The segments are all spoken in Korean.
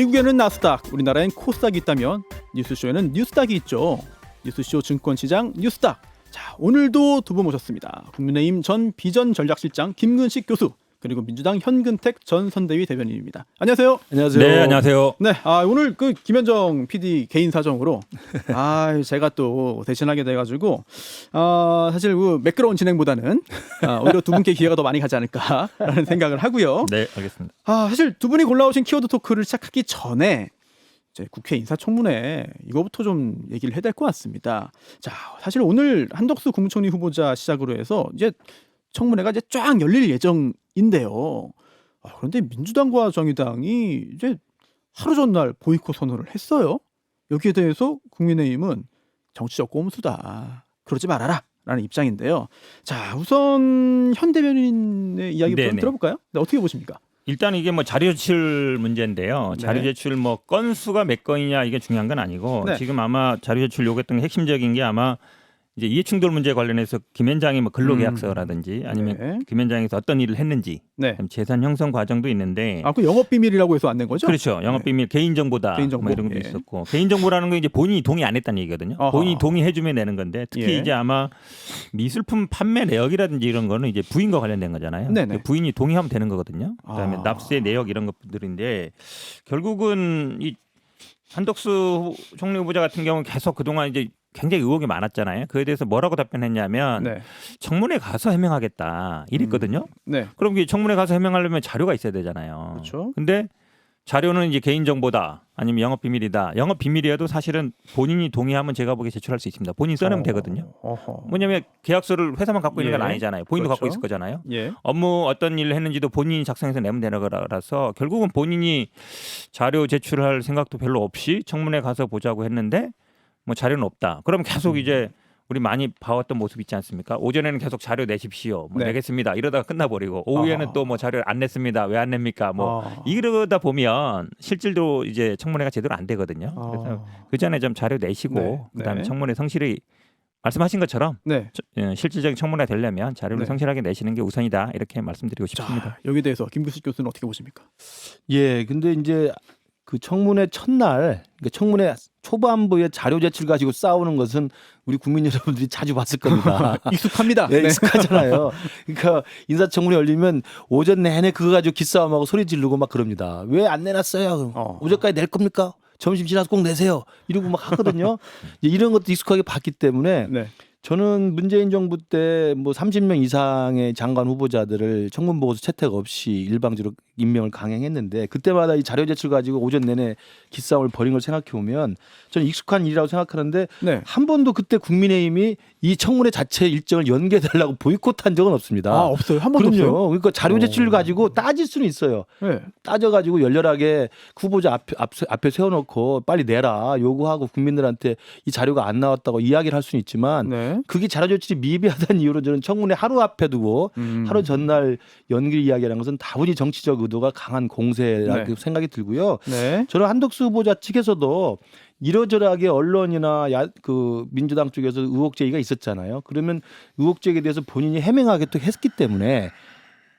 미국에는 나스닥, 우리나라엔 코스닥이 있다면 뉴스쇼에는 뉴스닥이 있죠. 뉴스쇼 증권시장 뉴스닥. 자, 오늘도 두 분 모셨습니다. 국민의힘 전 비전전략실장 김근식 교수, 그리고 민주당 현근택 전 선대위 대변인입니다. 안녕하세요. 안녕하세요. 네, 안녕하세요. 네, 오늘 그 김현정 PD 개인 사정으로 제가 또 대신하게 돼가지고 사실 그 매끄러운 진행보다는 오히려 두 분께 기회가 더 많이 가지 않을까라는 생각을 하고요. 네, 알겠습니다. 사실 두 분이 골라오신 키워드 토크를 시작하기 전에 이제 국회 인사청문회 이거부터 좀 얘기를 해야 될 것 같습니다. 자, 사실 오늘 한덕수 국무총리 후보자 시작으로 해서 이제 청문회가 이제 쫙 열릴 예정인데요. 그런데 민주당과 정의당이 이제 하루 전날 보이콧 선언을 했어요. 여기에 대해서 국민의힘은 정치적 꼼수다, 그러지 말아라라는 입장인데요. 자, 우선 현 대변인의 이야기부터 좀 들어볼까요? 네, 어떻게 보십니까? 일단 이게 뭐 자료 제출 문제인데요. 네. 자료 제출 뭐 건수가 몇 건이냐 이게 중요한 건 아니고 지금 아마 자료 제출 요구했던 게 핵심적인 게 아마 이제 이해충돌 문제 관련해서 김현장이 뭐 근로계약서라든지 아니면 김현장에서 어떤 일을 했는지 재산 형성 과정도 있는데 그 영업 비밀이라고 해서 안 낸 거죠? 그렇죠. 영업 비밀 개인정보다 개인정보. 뭐 이런 것도 있었고 개인정보라는 건 이제 본인이 동의 안 했다는 얘기거든요. 본인이 동의해주면 내는 건데 특히 이제 아마 미술품 판매 내역이라든지 이런 거는 이제 부인과 관련된 거잖아요. 부인이 동의하면 되는 거거든요. 그다음에 납세 내역 이런 것들인데 결국은 이 한덕수 총리 후보자 같은 경우는 계속 그동안 이제 굉장히 의혹이 많았잖아요. 그에 대해서 뭐라고 답변했냐면 청문회 가서 해명하겠다 이랬거든요. 그럼 이게 청문회 가서 해명하려면 자료가 있어야 되잖아요. 그렇죠. 근데 자료는 이제 개인정보다 아니면 영업비밀이다. 영업비밀이어도 사실은 본인이 동의하면 제가 보기에 제출할 수 있습니다. 본인 써내면 되거든요. 뭐냐면 계약서를 회사만 갖고 있는 건 아니잖아요. 본인도 갖고 있을 거잖아요. 업무 어떤 일을 했는지도 본인이 작성해서 내면 되는 거라서 결국은 본인이 자료 제출할 생각도 별로 없이 청문회 가서 보자고 했는데 뭐 자료는 없다. 그럼 계속 이제 우리 많이 봐왔던 모습 있지 않습니까? 오전에는 계속 자료 내십시오. 내겠습니다. 이러다가 끝나버리고 오후에는 또 뭐 자료 안 냈습니다. 왜 안 냅니까? 이러다 보면 실질도 이제 청문회가 제대로 안 되거든요. 그래서 그 전에 좀 자료 내시고 그다음에 청문회 성실히 말씀하신 것처럼 실질적인 청문회가 되려면 자료를 성실하게 내시는 게 우선이다. 이렇게 말씀드리고 싶습니다. 자, 여기에 대해서 김근식 교수는 어떻게 보십니까? 예, 근데 이제 그 청문회 첫날, 그러니까 청문회 초반부에 자료 제출 가지고 싸우는 것은 우리 국민 여러분들이 자주 봤을 겁니다. 익숙합니다. 네, 익숙하잖아요. 그러니까 인사청문회 열리면 오전 내내 그거 가지고 기싸움하고 소리 지르고 막 그럽니다. 왜 안 내놨어요? 오전까지 낼 겁니까? 점심 지나서 꼭 내세요. 이러고 막 하거든요. 이런 것도 익숙하게 봤기 때문에 저는 문재인 정부 때 뭐 30명 이상의 장관 후보자들을 청문 보고서 채택 없이 일방적으로 임명을 강행했는데 그때마다 이 자료 제출 가지고 오전 내내 기싸움을 벌인 걸 생각해 보면 저는 익숙한 일이라고 생각하는데 한 번도 그때 국민의힘이 이 청문회 자체 일정을 연기해달라고 보이콧한 적은 없습니다. 없어요? 한 번도 없어요? 그러니까 자료 제출 가지고 따질 수는 있어요. 따져가지고 열렬하게 후보자 앞에 세워놓고 빨리 내라 요구하고 국민들한테 이 자료가 안 나왔다고 이야기를 할 수는 있지만 그게 자료 제출이 미비하다는 이유로 저는 청문회 하루 앞에 두고 하루 전날 연기 이야기라는 것은 다분히 정치적 의도가 강한 공세라고 생각이 들고요. 저는 한덕수 후보자 측에서도 이러저러하게 언론이나 그 민주당 쪽에서 의혹 제기가 있었잖아요. 그러면 의혹 제기에 대해서 본인이 해명하겠다 했기 때문에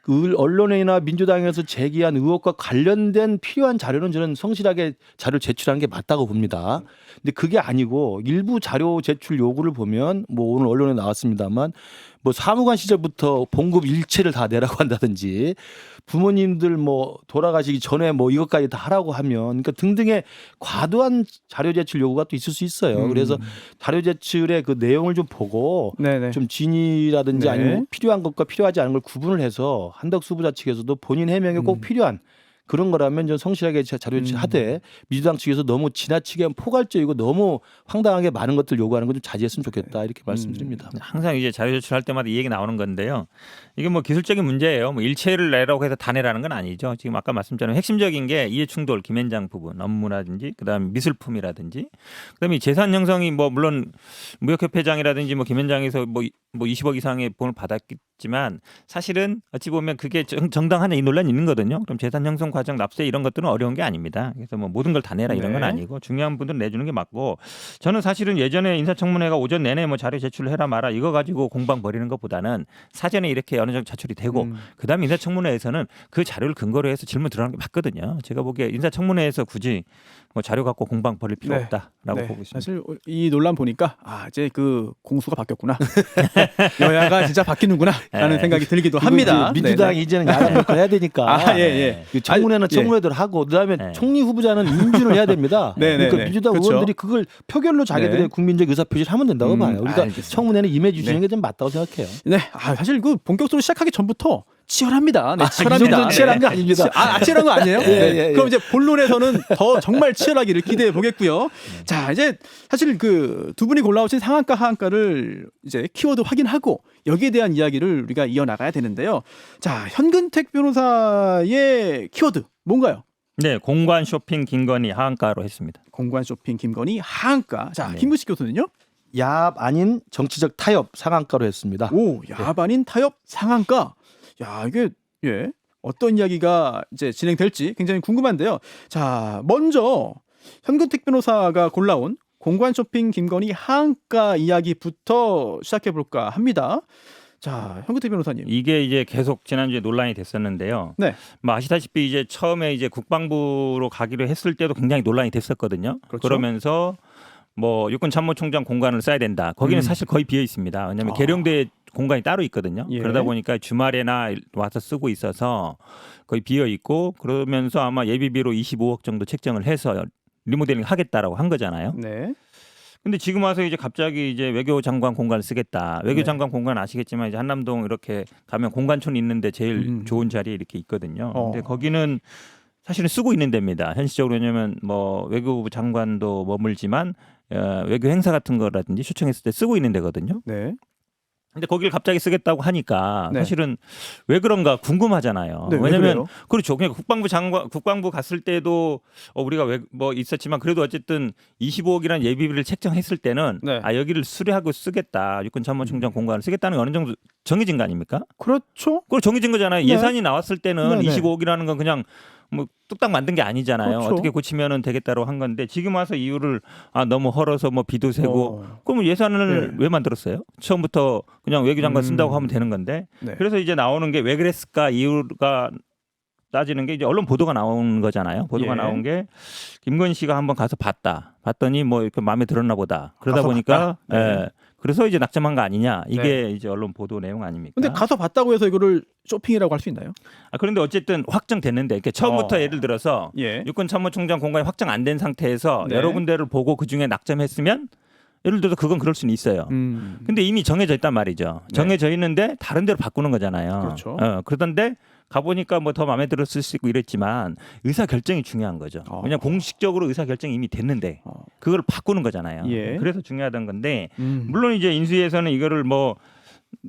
그 언론이나 민주당에서 제기한 의혹과 관련된 필요한 자료는 저는 성실하게 자료를 제출하는 게 맞다고 봅니다. 근데 그게 아니고 일부 자료 제출 요구를 보면 뭐 오늘 언론에 나왔습니다만 뭐 사무관 시절부터 봉급 일체를 다 내라고 한다든지 부모님들 뭐 돌아가시기 전에 뭐 이것까지 다 하라고 하면 그러니까 등등의 과도한 자료 제출 요구가 또 있을 수 있어요. 그래서 자료 제출의 그 내용을 좀 보고 좀 진위라든지 아니면 필요한 것과 필요하지 않은 걸 구분을 해서 한덕수 후보자 측에서도 본인 해명에 꼭 필요한 그런 거라면 좀 성실하게 자료 제출하되 민주당 측에서 너무 지나치게 포괄적이고 너무 황당하게 많은 것들 요구하는 건 좀 자제했으면 좋겠다 이렇게 말씀드립니다. 항상 이제 자료 제출할 때마다 이 얘기 나오는 건데요. 이게 뭐 기술적인 문제예요. 뭐 일체를 내라고 해서 다 내라는 건 아니죠. 지금 아까 말씀드린 핵심적인 게 이해충돌 김현장 부분 업무라든지 그다음 미술품이라든지 그다음에 재산 형성이 뭐 물론 무역협회장이라든지 뭐 김현장에서 뭐 20억 이상의 돈을 받았기 싶지만 사실은 어찌 보면 그게 정당하냐 이 논란이 있는 거거든요. 그럼 재산 형성 과정 납세 이런 것들은 어려운 게 아닙니다. 그래서 뭐 모든 걸 다 내라 이런 건 아니고 중요한 부분은 내주는 게 맞고 저는 사실은 예전에 인사청문회가 오전 내내 뭐 자료 제출을 해라 마라 이거 가지고 공방 벌이는 것보다는 사전에 이렇게 어느 정도 제출이 되고 그다음에 인사청문회에서는 그 자료를 근거로 해서 질문 들어가는 게 맞거든요. 제가 보기에 인사청문회에서 굳이 뭐 자료 갖고 공방 벌일 필요 없다라고 보고 있습니다. 사실 이 논란 보니까 이제 그 공수가 바뀌었구나. 여야가 진짜 바뀌는구나라는 생각이 들기도 합니다. 민주당 이제는 야당 역할 해야 되니까. 청문회는 청문회대로 하고 그다음에 총리 후보자는 인준을 해야 됩니다. 그러니까 민주당 의원들이 그걸 표결로 자기들의 국민적 의사 표시를 하면 된다고 봐요. 그러니까 청문회는 임해 주시는 게 좀 맞다고 생각해요. 네, 사실 그 본격적으로 시작하기 전부터 치열합니다. 네, 치열합니다. 치열한 거 아닙니다. 치열한 거 아니에요? 그럼 이제 본론에서는 더 정말 치열하기를 기대해 보겠고요. 자, 이제 사실 그 두 분이 골라오신 상한가 하한가를 이제 키워드 확인하고 여기에 대한 이야기를 우리가 이어나가야 되는데요. 자, 현근택 변호사의 키워드 뭔가요? 네, 공관 쇼핑 김건희 하한가로 했습니다. 공관 쇼핑 김건희 하한가. 자, 김무식 교수는요? 야합 아닌 정치적 타협 상한가로 했습니다. 야합 아닌 타협 상한가. 야, 이게 어떤 이야기가 이제 진행될지 굉장히 궁금한데요. 자, 먼저 현근택 변호사가 골라온 공관 쇼핑 김건희 하한가 이야기부터 시작해 볼까 합니다. 자, 현근택 변호사님. 이게 이제 계속 지난주에 논란이 됐었는데요. 뭐 아시다시피 이제 처음에 이제 국방부로 가기로 했을 때도 굉장히 논란이 됐었거든요. 그러면서 뭐 육군참모총장 공간을 써야 된다. 거기는 사실 거의 비어 있습니다. 왜냐하면 계룡대 공간이 따로 있거든요. 그러다 보니까 주말에나 와서 쓰고 있어서 거의 비어 있고 그러면서 아마 예비비로 25억 정도 책정을 해서 리모델링 하겠다라고 한 거잖아요. 근데 지금 와서 이제 갑자기 이제 외교장관 공간을 쓰겠다. 외교장관 공간 아시겠지만 이제 한남동 이렇게 가면 공관촌 있는데 제일 좋은 자리에 이렇게 있거든요. 근데 거기는 사실은 쓰고 있는 데입니다. 현실적으로 왜냐하면 뭐 외교부 장관도 머물지만 외교 행사 같은 거라든지 초청했을 때 쓰고 있는 데거든요. 근데 거기를 갑자기 쓰겠다고 하니까 사실은 왜 그런가 궁금하잖아요. 왜냐하면 그렇죠. 그냥 국방부 갔을 때도 우리가 뭐 있었지만 그래도 어쨌든 25억이라는 예비비를 책정했을 때는 여기를 수리하고 쓰겠다. 육군참모총장 공간을 쓰겠다는 게 어느 정도 정해진 거 아닙니까? 그렇죠. 그걸 정해진 거잖아요. 예산이 나왔을 때는 25억이라는 건 그냥 뭐 뚝딱 만든 게 아니잖아요. 어떻게 고치면은 되겠다고 한 건데 지금 와서 이유를 너무 헐어서 뭐 비도 세고 그러면 예산을 왜 만들었어요? 처음부터 그냥 외교장관 쓴다고 하면 되는 건데 그래서 이제 나오는 게 왜 그랬을까 이유가 따지는 게 이제 언론 보도가 나온 거잖아요. 보도가 나온 게 김건희 씨가 한번 가서 봤더니 뭐 이렇게 마음에 들었나 보다. 그러다 보니까 그래서 이제 낙점한 거 아니냐. 이게 이제 언론 보도 내용 아닙니까? 근데 가서 봤다고 해서 이거를 쇼핑이라고 할 수 있나요? 그런데 어쨌든 확정됐는데 그러니까 처음부터 예를 들어서 육군참모총장 공간이 확정 안 된 상태에서 여러 군데를 보고 그중에 낙점했으면 예를 들어서 그건 그럴 수는 있어요. 근데 이미 정해져 있단 말이죠. 정해져 있는데 다른 데로 바꾸는 거잖아요. 그렇죠. 그러던데 가보니까 뭐 더 마음에 들었을 수 있고 이랬지만 의사 결정이 중요한 거죠. 왜냐하면 공식적으로 의사 결정이 이미 됐는데 그걸 바꾸는 거잖아요. 그래서 중요하던 건데 물론 이제 인수위에서는 이거를 뭐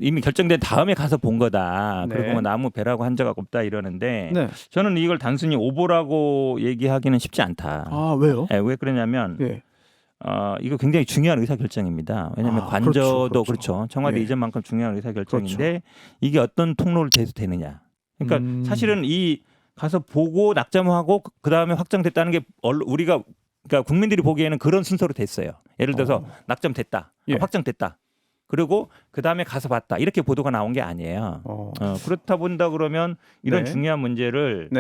이미 결정된 다음에 가서 본 거다. 그리고 뭐 나무 배라고 한 적 없다 이러는데 저는 이걸 단순히 오보라고 얘기하기는 쉽지 않다. 왜요? 왜 그러냐면 이거 굉장히 중요한 의사결정입니다. 왜냐하면 관저도 그렇죠. 청와대 이전만큼 중요한 의사결정인데 이게 어떤 통로를 대서 되느냐. 그러니까 사실은 이 가서 보고 낙점하고 그 다음에 확정됐다는 게 우리가 그러니까 국민들이 보기에는 그런 순서로 됐어요. 예를 들어서 낙점됐다, 확정됐다. 그리고 그 다음에 가서 봤다. 이렇게 보도가 나온 게 아니에요. 그렇다 본다 그러면 이런 중요한 문제를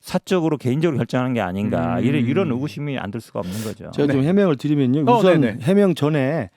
사적으로 개인적으로 결정하는 게 아닌가. 이런 의구심이 안 들 수가 없는 거죠. 제가 좀 해명을 드리면요. 우선 해명 전에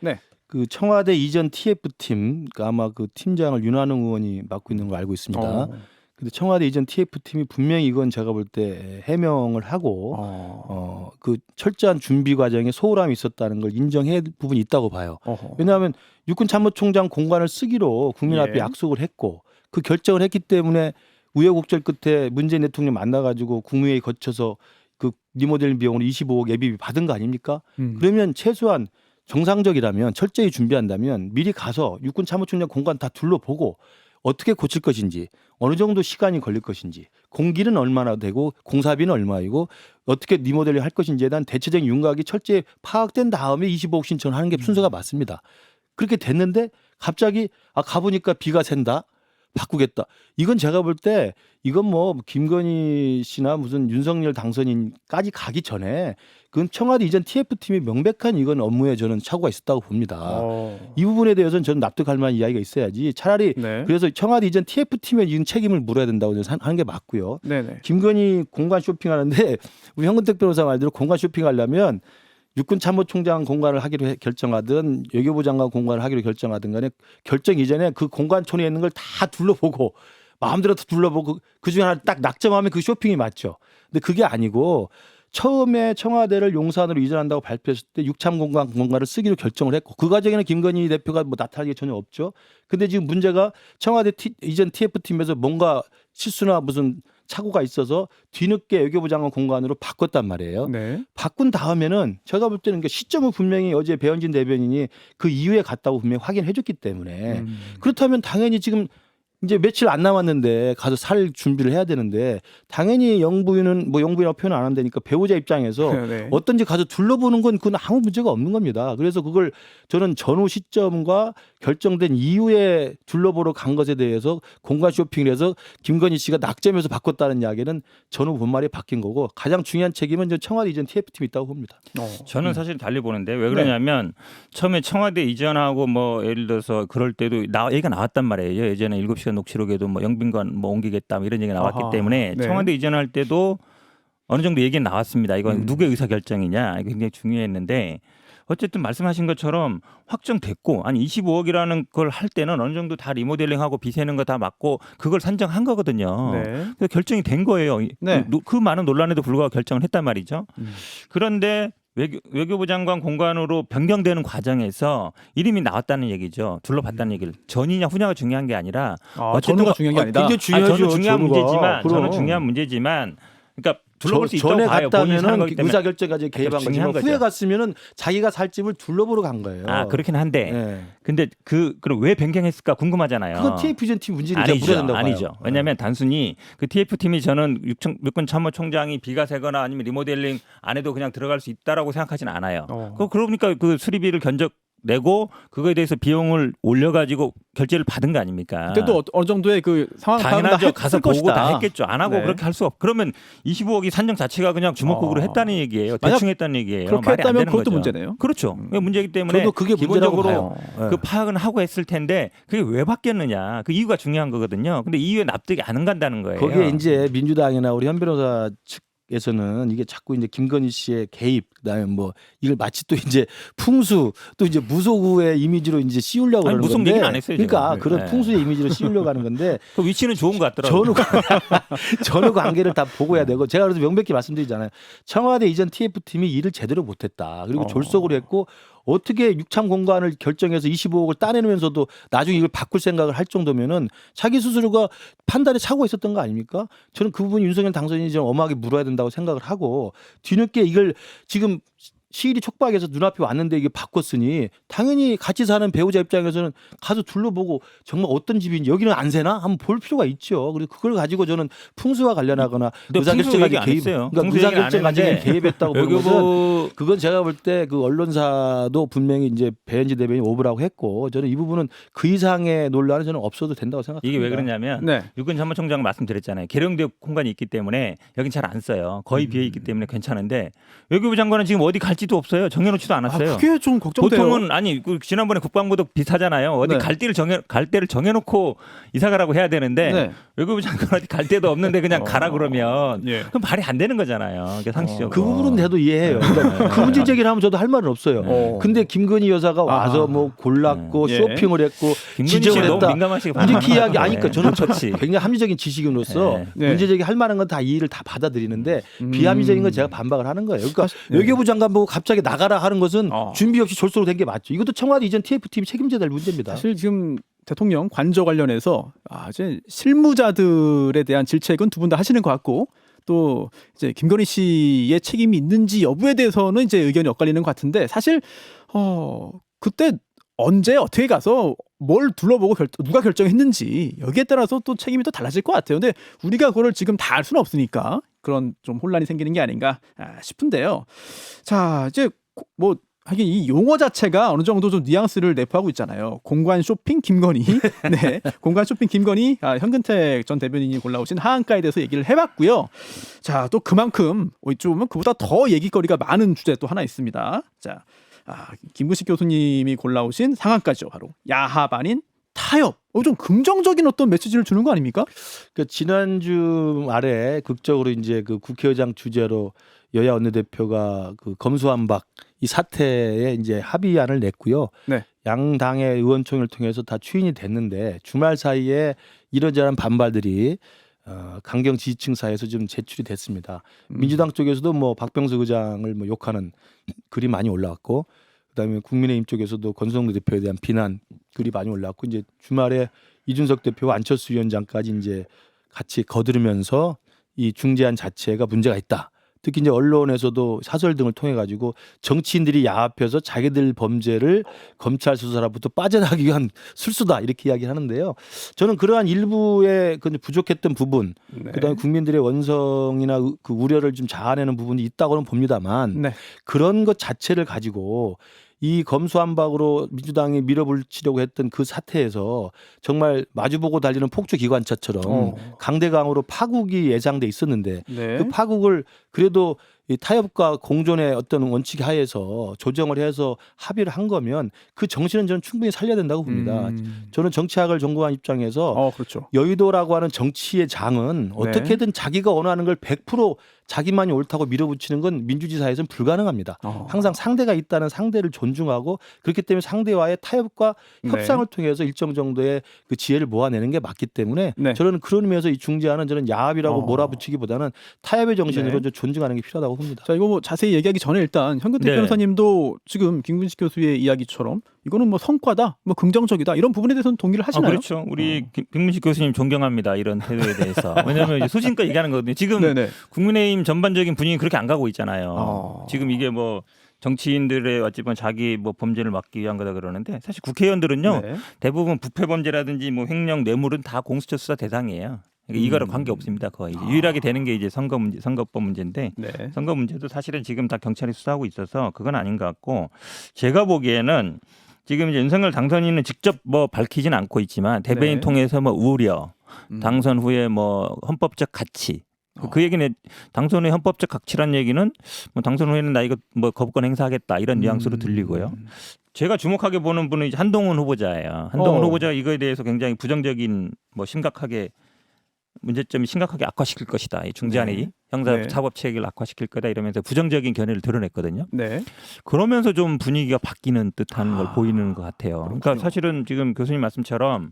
그 청와대 이전 TF팀, 그러니까 아마 그 팀장을 윤한홍 의원이 맡고 있는 걸 알고 있습니다. 근데 청와대 이전 TF팀이 분명히 이건 제가 볼 때 해명을 하고 그 철저한 준비 과정에 소홀함이 있었다는 걸 인정해 부분이 있다고 봐요. 왜냐하면 육군참모총장 공간을 쓰기로 국민 앞에 약속을 했고 그 결정을 했기 때문에 우여곡절 끝에 문재인 대통령 만나가지고 국무회의 거쳐서 그 리모델링 비용으로 25억 예비비 받은 거 아닙니까? 그러면 최소한 정상적이라면 철저히 준비한다면 미리 가서 육군참모총장 공간 다 둘러보고 어떻게 고칠 것인지 어느 정도 시간이 걸릴 것인지 공기는 얼마나 되고 공사비는 얼마이고 어떻게 리모델링 할 것인지에 대한 대체적인 윤곽이 철저히 파악된 다음에 25억 신청을 하는 게 순서가 맞습니다. 그렇게 됐는데 갑자기 가보니까 비가 샌다. 바꾸겠다. 이건 제가 볼 때 이건 뭐 김건희 씨나 무슨 윤석열 당선인까지 가기 전에 그건 청와대 이전 TF팀이 명백한 이건 업무에 저는 착오가 있었다고 봅니다. 이 부분에 대해서는 저는 납득할 만한 이야기가 있어야지. 차라리 네. 그래서 청와대 이전 TF팀에 이런 책임을 물어야 된다고 저는 하는 게 맞고요. 네네. 김건희 공간 쇼핑하는데 우리 현근택 변호사 말대로 공간 쇼핑하려면 육군 참모총장 공간을 하기로 결정하든 외교부 장관 공간을 하기로 결정하든 간에 결정 이전에 그 공간촌에 있는 걸 다 둘러보고 마음대로 다 둘러보고 그중에 하나 딱 낙점하면 그 쇼핑이 맞죠. 근데 그게 아니고 처음에 청와대를 용산으로 이전한다고 발표했을 때 육참 공간을 쓰기로 결정을 했고 그 과정에는 김건희 대표가 뭐 나타날 게 전혀 없죠. 근데 지금 문제가 청와대 이전 TF팀에서 뭔가 실수나 무슨 착오가 있어서 뒤늦게 외교부 장관 공간으로 바꿨단 말이에요. 네. 바꾼 다음에는 제가 볼 때는 시점을 분명히 어제 배현진 대변인이 그 이후에 갔다고 분명히 확인해 줬기 때문에 그렇다면 당연히 지금 이제 며칠 안 남았는데 가서 살 준비를 해야 되는데 당연히 영부인은 뭐 영부인이라고 표현 안 한다니까 배우자 입장에서 네. 어떤지 가서 둘러보는 건 그건 아무 문제가 없는 겁니다. 그래서 그걸 저는 전후 시점과 결정된 이후에 둘러보러 간 것에 대해서 공간 쇼핑을 해서 김건희 씨가 낙점해서 바꿨다는 이야기는 전후 본말이 바뀐 거고 가장 중요한 책임은 청와대 이전 TF팀이 있다고 봅니다. 저는 사실 달리 보는데 왜 그러냐면 처음에 청와대 이전하고 뭐 예를 들어서 그럴 때도 얘기가 나왔단 말이에요. 예전에 7시간 녹취록에도 뭐 영빈관 뭐 옮기겠다 뭐 이런 얘기가 나왔기 때문에 네. 청와대 이전할 때도 어느 정도 얘기는 나왔습니다. 이건 누구의 의사결정이냐 이게 굉장히 중요했는데 어쨌든 말씀하신 것처럼 확정됐고 아니 25억이라는 걸 할 때는 어느 정도 다 리모델링하고 비세는 거 다 맞고 그걸 산정한 거거든요. 네. 그래서 결정이 된 거예요. 네. 그 많은 논란에도 불구하고 결정을 했단 말이죠. 그런데 외교부 장관 공간으로 변경되는 과정에서 이름이 나왔다는 얘기죠. 둘러봤다는 얘기를 전이냐 후냐가 중요한 게 아니라 어쨌든 전후가 중요한 게 아니다. 굉장히 중요하죠. 저는 중요한 전후가. 문제지만 그럼. 저는 중요한 문제지만 그러니까 둘러볼 수 있다고 전에 봐요. 본인이 사는 갔다면은 거기 때문에. 의사결정까지 개입한 중요한 거지만 거죠. 후에 갔으면은 자기가 살 집을 둘러보러 간 거예요. 아 그렇긴 한데 네. 근데 그럼 왜 변경했을까 궁금하잖아요. 그건 TF전 팀 문제를 제가 물어야 된다고 아니죠. 봐요. 왜냐하면 단순히 그 TF 팀이 저는 육군 참모총장이 비가 새거나 아니면 리모델링 안 해도 그냥 들어갈 수 있다라고 생각하지는 않아요. 그러니까 그 수리비를 내고 그거에 대해서 비용을 올려가지고 결제를 받은 거 아닙니까? 그때도 어느 정도의 그 상황 파악을 당연하죠. 다 가서 했을 보고 것이다. 다 했겠죠. 안 하고 네. 그렇게 할 수 없. 그러면 25억이 산정 자체가 그냥 주먹구구로 했다는 얘기예요. 만약 대충 했다는 얘기예요. 그렇게 말이 안 했다면 되는 그것도 거죠. 문제네요. 그렇죠. 문제이기 때문에 저도 그게 문제라고 기본적으로 봐요. 그 파악은 하고 했을 텐데 그게 왜 바뀌었느냐. 그 이유가 중요한 거거든요. 근데 이유에 납득이 안 간다는 거예요. 거기에 이제 민주당이나 우리 현 변호사 측에서는 이게 자꾸 이제 김건희 씨의 개입 그다음에 뭐 이걸 마치 또 이제 풍수 또 이제 무소구의 이미지로 이제 씌우려고 아니, 그러는 무속 건데 얘기는 안 했어요, 그러니까 제가. 그런 네. 풍수의 이미지로 씌우려고 하는 건데 그 위치는 좋은 것 같더라고요. 전후 관계를 다 보고 해야 되고 제가 그래서 명백히 말씀드리잖아요. 청와대 이전 TF팀이 일을 제대로 못했다. 그리고 졸속으로 했고 어떻게 육참 공간을 결정해서 25억을 따내면서도 나중에 이걸 바꿀 생각을 할 정도면은 자기 스스로가 판단에 착오가 있었던 거 아닙니까? 저는 그 부분이 윤석열 당선인이 좀 엄하게 물어야 된다고 생각을 하고 뒤늦게 이걸 지금 시일이 촉박해서 눈앞에 왔는데 이게 바꿨으니 당연히 같이 사는 배우자 입장에서는 가서 둘러보고 정말 어떤 집인지 여기는 안 새나 한번 볼 필요가 있죠. 그리고 그걸 가지고 저는 풍수와 관련하거나 의사결정까지 개입, 그러니까 의사결정까지 개입했다고 보는 것은 그건 제가 볼 때 그 언론사도 분명히 이제 배현진 대변인이 오보라고 했고 저는 이 부분은 그 이상의 논란은 저는 없어도 된다고 생각합니다. 이게 왜 그러냐면 육군 참모총장 말씀드렸잖아요. 계룡대 공간이 있기 때문에 여긴 잘 안 써요. 거의 비어 있기 때문에 괜찮은데 외교부 장관은 지금 어디 갈지도 없어요. 정해놓지도 않았어요. 그게 좀 걱정돼요. 보통은 아니 지난번에 국방부도 비슷하잖아요. 어디 갈 데를 정해놓고 이사 가라고 해야 되는데 외교부 장관 어디 갈 데도 없는데 그냥 가라 그러면 그럼 말이 안 되는 거잖아요. 상식적으로. 그 부분은 저도 이해해요. 그러니까 그 문제 제기를 하면 저도 할 말은 없어요. 근데 김건희 여사가 와서 뭐 골랐고 쇼핑을 했고 지정을 했다. 이렇게 이야기 아니까 저는 굉장히 합리적인 지식인으로서 문제 제기할 만한 건 다 이의를 다 받아들이는데 비합리적인 건 제가 반박을 하는 거예요. 그러니까 외교부 장관 보고 갑자기 나가라 하는 것은 준비 없이 졸속으로 된 게 맞죠. 이것도 청와대 이전 TF팀이 책임져야 될 문제입니다. 사실 지금 대통령 관저 관련해서 이제 실무자들에 대한 질책은 두 분 다 하시는 것 같고 또 이제 김건희 씨의 책임이 있는지 여부에 대해서는 이제 의견이 엇갈리는 것 같은데 사실 그때 언제 어떻게 가서 뭘 둘러보고 누가 결정했는지 여기에 따라서 또 책임이 또 달라질 것 같아요. 근데 우리가 그걸 지금 다 알 수는 없으니까 그런 좀 혼란이 생기는 게 아닌가 싶은데요. 자 이제 뭐 하긴 이 용어 자체가 어느 정도 좀 뉘앙스를 내포하고 있잖아요. 공간 쇼핑 김건희. 네. 공간 쇼핑 김건희. 현근택 전 대변인이 골라오신 하한가에 대해서 얘기를 해봤고요. 자, 또 그만큼 좀 그보다 더 얘기거리가 많은 주제 또 하나 있습니다. 자, 김구식 교수님이 골라오신 상한가죠. 바로 야합 아닌 타협. 좀 긍정적인 어떤 메시지를 주는 거 아닙니까? 그 지난주 말에 극적으로 이제 그 국회의장 주재로 여야 원내대표가 그 검수완박 이 사태에 이제 합의안을 냈고요. 네. 양 당의 의원총회를 통해서 다 추인이 됐는데 주말 사이에 이러저러한 반발들이 강경 지지층 사이에서 좀 제출이 됐습니다. 민주당 쪽에서도 뭐 박병석 의장을 뭐 욕하는 글이 많이 올라왔고, 그다음에 국민의힘 쪽에서도 권성동 대표에 대한 비난 글이 많이 올라왔고, 이제 주말에 이준석 대표와 안철수 위원장까지 이제 같이 거두르면서 이 중재안 자체가 문제가 있다. 특히 이제 언론에서도 사설 등을 통해 가지고 정치인들이 야합해서 자기들 범죄를 검찰 수사로부터 빠져나가기 위한 술수다 이렇게 이야기를 하는데요. 저는 그러한 일부의 그 부족했던 부분, 네. 그다음에 국민들의 원성이나 그 우려를 좀 자아내는 부분이 있다고는 봅니다만 네. 그런 것 자체를 가지고 이 검수완박으로 민주당이 밀어붙이려고 했던 그 사태에서 정말 마주보고 달리는 폭주 기관차처럼 강대강으로 파국이 예상돼 있었는데 네. 그 파국을 그래도 이 타협과 공존의 어떤 원칙 하에서 조정을 해서 합의를 한 거면 그 정신은 저는 충분히 살려야 된다고 봅니다. 저는 정치학을 전공한 입장에서 그렇죠. 여의도라고 하는 정치의 장은 어떻게든 자기가 원하는 걸 100% 자기만이 옳다고 밀어붙이는 건 민주주의 사회에서는 불가능합니다. 항상 상대가 있다는 상대를 존중하고 그렇기 때문에 상대와의 타협과 협상을 통해서 일정 정도의 그 지혜를 모아내는 게 맞기 때문에 저는 그런 의미에서 이 중재안은 저는 야합이라고 몰아붙이기보다는 타협의 정신으로 좀 존중하는 게 필요하다고 봅니다. 자, 이거 뭐 자세히 얘기하기 전에 일단 현근택 변호사님도 지금 김군식 교수의 이야기처럼 이거는 뭐 성과다, 뭐 긍정적이다 이런 부분에 대해서는 동의를 하시나요? 그렇죠. 우리 김문식 교수님 존경합니다. 이런 태도에 대해서. 왜냐하면 이제 소신껏 얘기하는 거거든요. 지금 국민의힘 전반적인 분위기 그렇게 안 가고 있잖아요. 지금 이게 뭐 정치인들의 어찌보면 자기 뭐 범죄를 막기 위한 거다 그러는데 사실 국회의원들은요 대부분 부패 범죄라든지 뭐 횡령 뇌물은 다 공수처 수사 대상이에요. 그러니까 이거랑 관계 없습니다. 거의 유일하게 되는 게 이제 선거법 문제인데 선거 문제도 사실은 지금 다 경찰이 수사하고 있어서 그건 아닌 것 같고, 제가 보기에는 지금 이제 윤석열 당선인은 직접 뭐 밝히진 않고 있지만 대변인 통해서 뭐 우려, 당선 후에 뭐 헌법적 가치. 그 얘기는 당선 후에 헌법적 가치란 얘기는 뭐 당선 후에는 나 이거 뭐 거부권 행사하겠다 이런 뉘앙스로 들리고요. 제가 주목하게 보는 분은 이제 한동훈 후보자예요. 한동훈 후보자가 이거에 대해서 굉장히 부정적인 뭐 문제점이 심각하게 악화시킬 것이다. 이 중재안이 형사 사법 체계를 악화시킬 거다 이러면서 부정적인 견해를 드러냈거든요. 그러면서 좀 분위기가 바뀌는 듯한 걸 보이는 것 같아요. 그러니까 사실은 지금 교수님 말씀처럼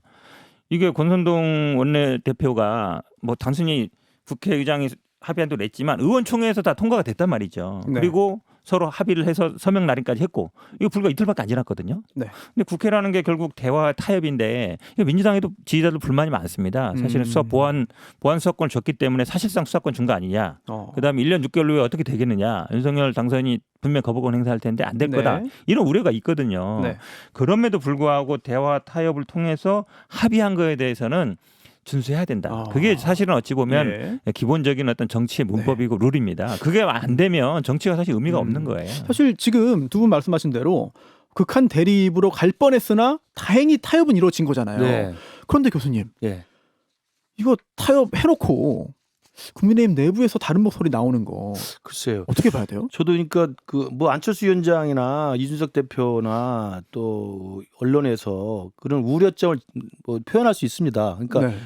이게 권선동 원내대표가 뭐 단순히 국회의장이 합의안도 냈지만 의원총회에서 다 통과가 됐단 말이죠. 그리고 서로 합의를 해서 서명 날인까지 했고 이거 불과 이틀밖에 안 지났거든요. 근데 국회라는 게 결국 대화 타협인데 민주당에도 지지자들 불만이 많습니다. 사실은 보안 수사권을 줬기 때문에 사실상 수사권 준 거 아니냐. 그다음에 1년 6개월 후에 어떻게 되겠느냐. 윤석열 당선이 분명 거부권 행사할 텐데 안 될 거다. 이런 우려가 있거든요. 그럼에도 불구하고 대화 타협을 통해서 합의한 거에 대해서는 준수해야 된다. 그게 사실은 어찌 보면 기본적인 어떤 정치의 문법이고 룰입니다. 그게 안 되면 정치가 사실 의미가 없는 거예요. 사실 지금 두 분 말씀하신 대로 극한 대립으로 갈 뻔했으나 다행히 타협은 이루어진 거잖아요. 그런데 교수님, 이거 타협 해놓고 국민의힘 내부에서 다른 목소리 나오는 거 글쎄요. 어떻게 봐야 돼요? 저도 그러니까 그 뭐 안철수 위원장이나 이준석 대표나 또 언론에서 그런 우려점을 뭐 표현할 수 있습니다. 그러니까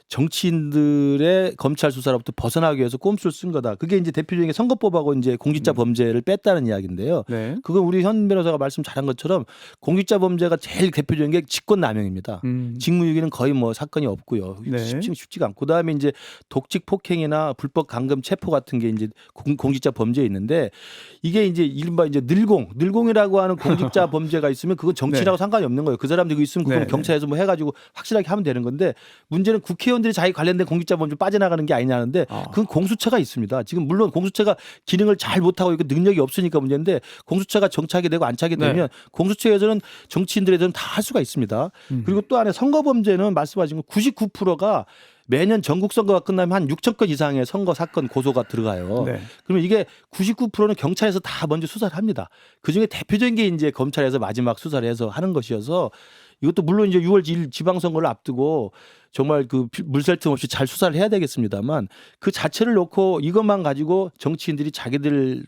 정치인들의 검찰 수사로부터 벗어나기 위해서 꼼수를 쓴 거다. 그게 이제 대표적인 게 선거법하고 이제 공직자 범죄를 뺐다는 이야기인데요. 그건 우리 현 변호사가 말씀 잘한 것처럼 공직자 범죄가 제일 대표적인 게 직권남용입니다. 직무유기는 거의 뭐 사건이 없고요. 쉽지가 않고, 그다음에 이제 독직 폭행이나 불법 감금 체포 같은 게 이제 공직자 범죄에 있는데 이게 이제 이른바 이제 늘공이라고 하는 공직자 범죄가 있으면 그건 정치인하고 상관이 없는 거예요. 그 사람들이 있으면 그건 경찰에서 뭐 해가지고 확실하게 하면 되는 건데 문제는 국회의원들이 자기 관련된 공직자 범죄 빠져나가는 게 아니냐는데 그건 공수처가 있습니다. 지금 물론 공수처가 기능을 잘 못하고 있고 능력이 없으니까 문제인데 공수처가 정착이 되고 안 차게 되면 공수처에서는 정치인들에 대해서는 다 할 수가 있습니다. 그리고 또 안에 선거 범죄는 말씀하신 거 99%가 매년 전국 선거가 끝나면 한 6천 건 이상의 선거 사건 고소가 들어가요. 네. 그러면 이게 99%는 경찰에서 다 먼저 수사를 합니다. 그중에 대표적인 게 이제 검찰에서 마지막 수사를 해서 하는 것이어서 이것도 물론 이제 6월 1일 지방선거를 앞두고 정말 그 물샐 틈 없이 잘 수사를 해야 되겠습니다만 그 자체를 놓고 이것만 가지고 정치인들이 자기들의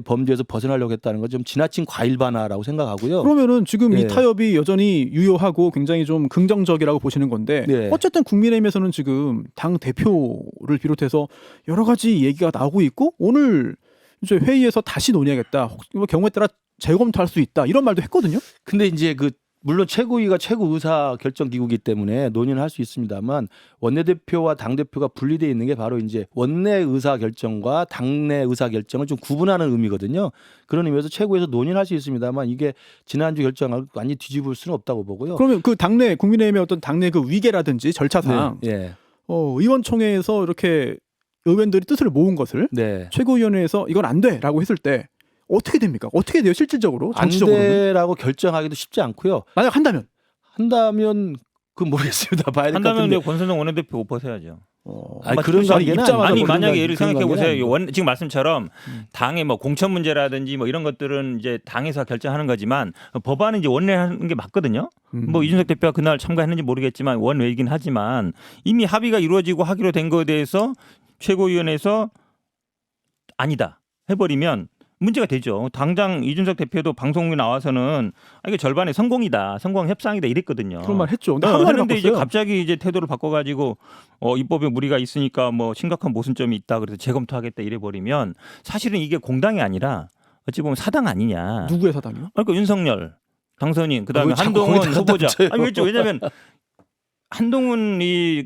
범죄에서 벗어나려고 했다는 건 좀 지나친 과일반화라고 생각하고요. 그러면은 지금 네. 이 타협이 여전히 유효하고 굉장히 좀 긍정적이라고 보시는 건데 네. 어쨌든 국민의힘에서는 지금 당 대표를 비롯해서 여러 가지 얘기가 나오고 있고 오늘 이제 회의에서 다시 논의하겠다. 혹시 뭐 경우에 따라 재검토할 수 있다. 이런 말도 했거든요. 근데 이제 그 물론 최고위가 최고 의사 결정 기구이기 때문에 논의는 할 수 있습니다만 원내대표와 당대표가 분리되어 있는 게 바로 이제 원내 의사 결정과 당내 의사 결정을 좀 구분하는 의미거든요. 그런 의미에서 최고위에서 논의는 할 수 있습니다만 이게 지난주 결정을 완전히 뒤집을 수는 없다고 보고요. 그러면 그 당내 국민의힘의 어떤 당내 그 위계라든지 절차상 네. 네. 의원총회에서 이렇게 의원들이 뜻을 모은 것을 네. 최고위원회에서 이건 안 돼라고 했을 때 어떻게 됩니까? 어떻게 돼요? 실질적으로 안 정치적으로는? 돼라고 결정하기도 쉽지 않고요. 만약 한다면 그건 모르겠습니다. 봐야 될 것 한다면 같은데. 권선동 원내대표 옷 벗어야죠. 아니, 그런 관계는 입장하자마자 아니 그런 만약에 예를 그런 생각해 보세요. 관계는 지금 말씀처럼 당의 뭐 공천 문제라든지 뭐 이런 것들은 이제 당에서 결정하는 거지만 법안은 이제 원내 하는 게 맞거든요. 뭐 이준석 대표가 그날 참가했는지 모르겠지만 원외이긴 하지만 이미 합의가 이루어지고 하기로 된 거에 대해서 최고위원회에서 아니다 해버리면 문제가 되죠. 당장 이준석 대표도 방송에 나와서는 이게 절반의 성공이다, 성공 협상이다 이랬거든요. 그런 말 했죠. 근데 하루 만에 했는데 이제 바꿨어요. 갑자기 이제 태도를 바꿔가지고 입법에 무리가 있으니까 뭐 심각한 모순점이 있다 그래서 재검토하겠다 이래 버리면 사실은 이게 공당이 아니라 어찌 보면 사당 아니냐. 누구의 사당이요? 그러니까 윤석열 당선인 그다음에 왜 자꾸 한동훈 거기다 후보자. 붙여요? 아니 왜죠? 왜냐하면 한동훈 이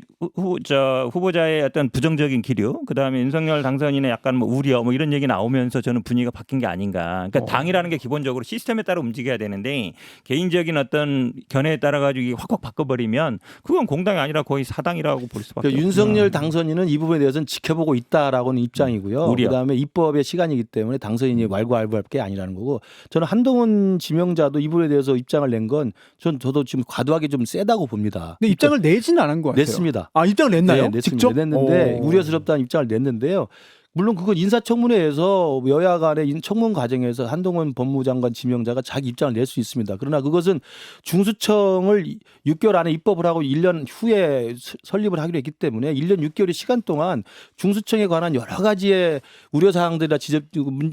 후보자의 어떤 부정적인 기류, 그다음에 윤석열 당선인의 약간 뭐 우려 뭐 이런 얘기 나오면서 저는 분위기가 바뀐 게 아닌가. 그러니까 당이라는 게 기본적으로 시스템에 따라 움직여야 되는데 개인적인 어떤 견해에 따라 가지고 이게 확확 바꿔버리면 그건 공당이 아니라 거의 사당이라고 볼 수밖에 그러니까 없죠. 윤석열 당선인은 이 부분에 대해서는 지켜보고 있다라고는 입장이고요. 우려. 그다음에 입법의 시간이기 때문에 당선인이 왈가왈부할 게 아니라는 거고 저는 한동훈 지명자도 이 부분에 대해서 입장을 낸 건 저도 지금 과도하게 좀 세다고 봅니다. 근데 입장을 내지는 않은 것 같아요. 냈습니다. 아 입장을 냈나요? 네, 냈습니다. 직접 냈는데 오. 우려스럽다는 입장을 냈는데요. 물론 그건 인사청문회에서 여야 간의 청문 과정에서 한동훈 법무장관 지명자가 자기 입장을 낼 수 있습니다. 그러나 그것은 중수청을 6개월 안에 입법을 하고 1년 후에 설립을 하기로 했기 때문에 1년 6개월의 시간 동안 중수청에 관한 여러 가지의 우려사항들이나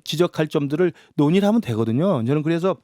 지적할 점들을 논의를 하면 되거든요. 저는 그래서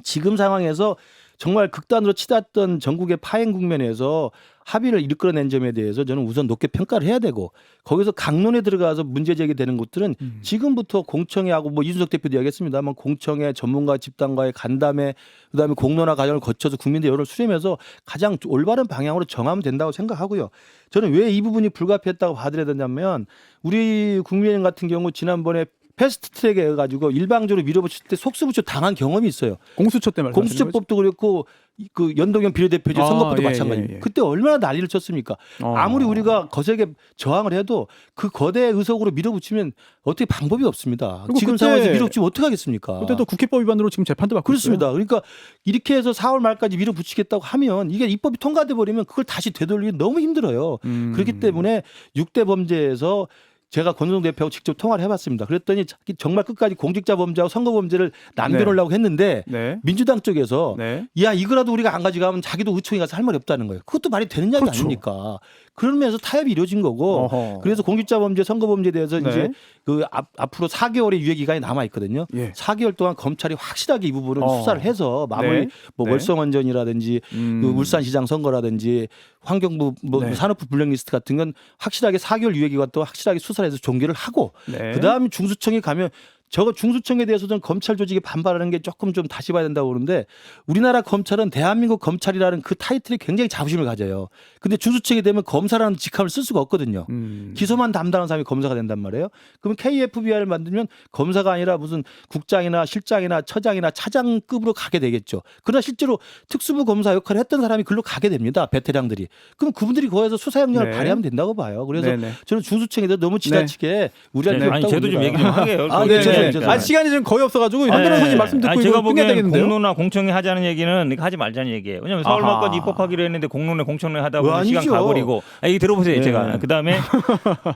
지금 상황에서 정말 극단으로 치닫던 전국의 파행 국면에서 합의를 이끌어낸 점에 대해서 저는 우선 높게 평가를 해야 되고 거기서 강론에 들어가서 문제 제기되는 것들은 지금부터 공청회 하고 뭐 이준석 대표도 이야기했습니다만 공청회 전문가 집단과의 간담회 그다음에 공론화 과정을 거쳐서 국민들 여론을 수렴해서 가장 올바른 방향으로 정하면 된다고 생각하고요. 저는 왜 이 부분이 불가피했다고 봐드려야 되냐면 우리 국민의힘 같은 경우 지난번에 패스트트랙에 해가지고 일방적으로 밀어붙일 때 속수무책 당한 경험이 있어요. 공수처 때 말씀하시는 거죠? 공수처법도 그렇고 그 연동형 비례대표제 선거법도 마찬가지입니다. 그때 얼마나 난리를 쳤습니까? 아무리 우리가 거세게 저항을 해도 그 거대 의석으로 밀어붙이면 어떻게 방법이 없습니다. 지금 상황에서 밀어붙이면 어떻게 하겠습니까? 그때도 국회법 위반으로 지금 재판도 받고 그렇습니다. 있어요. 그러니까 이렇게 해서 4월 말까지 밀어붙이겠다고 하면 이게 입법이 통과돼 버리면 그걸 다시 되돌리기 너무 힘들어요. 그렇기 때문에 6대 범죄에서 제가 권선동 대표하고 직접 통화를 해봤습니다. 그랬더니 정말 끝까지 공직자 범죄하고 선거 범죄를 남겨놓으려고 했는데 네. 민주당 쪽에서 네. 야 이거라도 우리가 안 가져가면 자기도 의총에 가서 할 말이 없다는 거예요. 그것도 말이 되는 이야기 그렇죠. 아닙니까? 그러면서 타협이 이루어진 거고 어허. 그래서 공직자 범죄, 선거 범죄에 대해서 네. 이제 그 앞으로 4개월의 유예 기간이 남아 있거든요. 예. 4개월 동안 검찰이 확실하게 이 부분을 수사를 해서 마무리 네. 뭐 네. 월성원전이라든지 그 울산시장 선거라든지 환경부 뭐 네. 산업부 블랙리스트 같은 건 확실하게 4개월 유예 기간 동안 확실하게 수사를 해서 종결을 하고 네. 그다음에 중수청에 가면 저거 중수청에 대해서는 검찰 조직이 반발하는 게 조금 좀 다시 봐야 된다고 그러는데 우리나라 검찰은 대한민국 검찰이라는 그 타이틀에 굉장히 자부심을 가져요. 근데 중수청이 되면 검사라는 직함을 쓸 수가 없거든요. 기소만 담당하는 사람이 검사가 된단 말이에요. 그러면 KFBI를 만들면 검사가 아니라 무슨 국장이나 실장이나 처장이나 차장급으로 가게 되겠죠. 그러나 실제로 특수부 검사 역할을 했던 사람이 글로 가게 됩니다. 베테랑들이. 그럼 그분들이 거기서 수사 역량을 네. 발휘하면 된다고 봐요. 그래서 네네. 저는 중수청에 대해서 너무 지나치게 우리한테 아니 저도 좀 얘기 좀 하게요. 아, 네. 죄송합니다. 시간이 좀 거의 없어가지고 한 변호사님 말씀 듣고 제가 이거 끝내야 보기에는 되겠는데요. 공론화 공청회 하자는 얘기는 하지 말자는 얘기예요. 왜냐하면 서울말까지 입법하기로 했는데 공론회 공청회 하다 보면 시간 가버리고. 이거 들어보세요. 제가 그다음에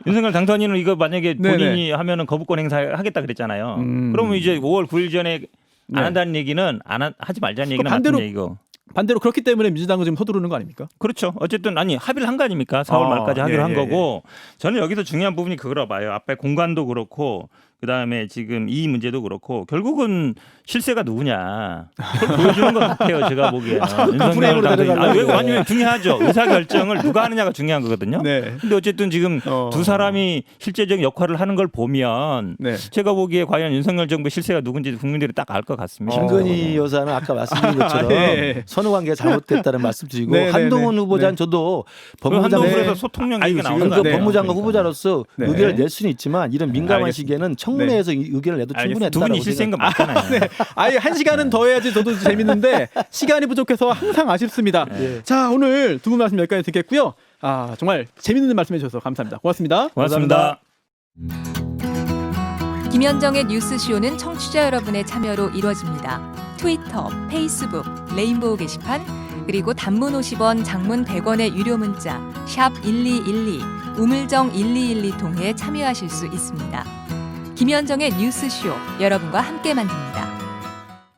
윤석열 당선인은 이거 만약에 본인이 하면은 거부권 행사하겠다 그랬잖아요. 그러면 이제 5월 9일 전에 안 한다는 얘기는 하지 말자는 얘기는 맞는 얘기고. 반대로 그렇기 때문에 민주당은 지금 서두르는 거 아닙니까? 그렇죠. 어쨌든 합의를 한 거 아닙니까? 4월 말까지 하기로 한 거고. 저는 여기서 중요한 부분이 그거라 봐요. 앞에 공관도 그렇고 그다음에 지금 이 문제도 그렇고 결국은 실세가 누구냐 그걸 보여주는 것 같아요. 제가 보기에는. 윤석열 당선인. 아니 중요하죠. 의사결정을 누가 하느냐가 중요한 거거든요. 근데 어쨌든 지금 두 사람이 실제적인 역할을 하는 걸 보면 제가 보기에 과연 윤석열 정부의 실세가 누군지 국민들이 딱 알 것 같습니다. 김건희 여사는 아까 말씀드린 것처럼 선후관계가 잘못됐다는 말씀드리고 한동훈 후보자는 저도 법무장관에서 소통령 얘기가 나오는 거 같아요. 법무장관 후보자로서 의견을 낼 수는 있지만 이런 민감한 시기에는 청문회에서 의견을 내도 충분했다고 두 분이 실세인 거 맞잖아요. 아예 한 시간은 더 해야지 저도 재밌는데 시간이 부족해서 항상 아쉽습니다. 자, 오늘 두 분 말씀 여기까지 듣겠고요. 정말 재밌는 말씀해 주셔서 감사합니다. 고맙습니다. 고맙습니다. 김현정의 뉴스쇼는 청취자 여러분의 참여로 이루어집니다. 트위터, 페이스북, 레인보우 게시판, 그리고 단문 50원, 장문 100원의 유료 문자 샵 1212, 우물정 1212 통해 참여하실 수 있습니다. 김현정의 뉴스쇼, 여러분과 함께 만듭니다.